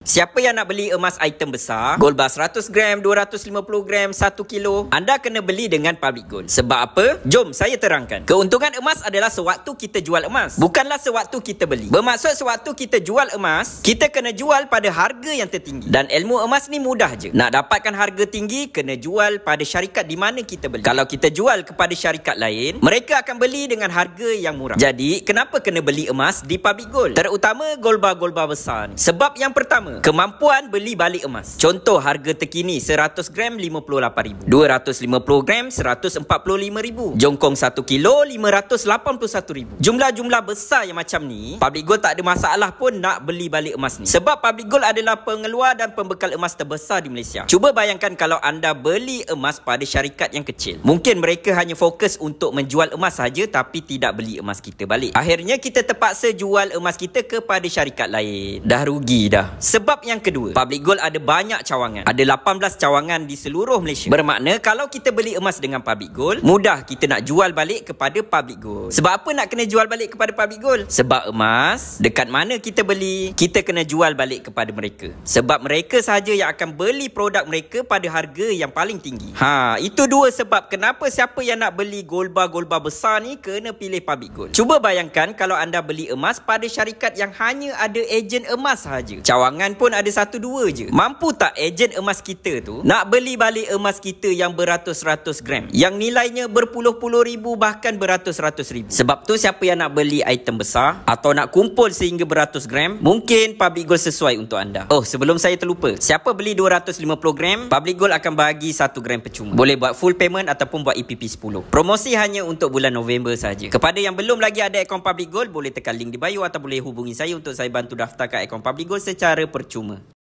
Siapa yang nak beli emas item besar, gold bar 100 gram, 250 gram, 1 kilo, anda kena beli dengan Public Gold. Sebab apa? Jom saya terangkan. Keuntungan emas adalah sewaktu kita jual emas, bukanlah sewaktu kita beli. Bermaksud sewaktu kita jual emas, kita kena jual pada harga yang tertinggi. Dan ilmu emas ni mudah je. Nak dapatkan harga tinggi, kena jual pada syarikat di mana kita beli. Kalau kita jual kepada syarikat lain, mereka akan beli dengan harga yang murah. Jadi, kenapa kena beli emas di Public Gold? Terutama gold bar besar ni. Sebab yang pertama, kemampuan beli balik emas. Contoh harga terkini 100 gram RM58,000, 250 gram RM145,000, jongkong 1 kilo RM581,000. Jumlah-jumlah besar yang macam ni, Public Gold tak ada masalah pun nak beli balik emas ni. Sebab Public Gold adalah pengeluar dan pembekal emas terbesar di Malaysia. Cuba bayangkan kalau anda beli emas pada syarikat yang kecil. Mungkin mereka hanya fokus untuk menjual emas saja tapi tidak beli emas kita balik. Akhirnya kita terpaksa jual emas kita kepada syarikat lain. Dah rugi dah. Sebab yang kedua, Public Gold ada banyak cawangan. Ada 18 cawangan di seluruh Malaysia. Bermakna kalau kita beli emas dengan Public Gold, mudah kita nak jual balik kepada Public Gold. Sebab apa nak kena jual balik kepada Public Gold? Sebab emas, dekat mana kita beli, kita kena jual balik kepada mereka. Sebab mereka sahaja yang akan beli produk mereka pada harga yang paling tinggi. Itu dua sebab kenapa siapa yang nak beli gold bar besar ni kena pilih Public Gold. Cuba bayangkan kalau anda beli emas pada syarikat yang hanya ada ejen emas sahaja. Cawangan pun ada 1-2 je. Mampu tak ejen emas kita tu nak beli balik emas kita yang beratus-ratus gram, yang nilainya berpuluh-puluh ribu bahkan beratus-ratus ribu? Sebab tu siapa yang nak beli item besar atau nak kumpul sehingga beratus gram, mungkin Public Gold sesuai untuk anda. Oh, sebelum saya terlupa, siapa beli 250 gram, Public Gold akan bagi 1 gram percuma. Boleh buat full payment ataupun buat EPP 10. Promosi hanya untuk bulan November saja. Kepada yang belum lagi ada akaun Public Gold, boleh tekan link di bio atau boleh hubungi saya untuk saya bantu daftarkan akaun Public Gold secara percuma.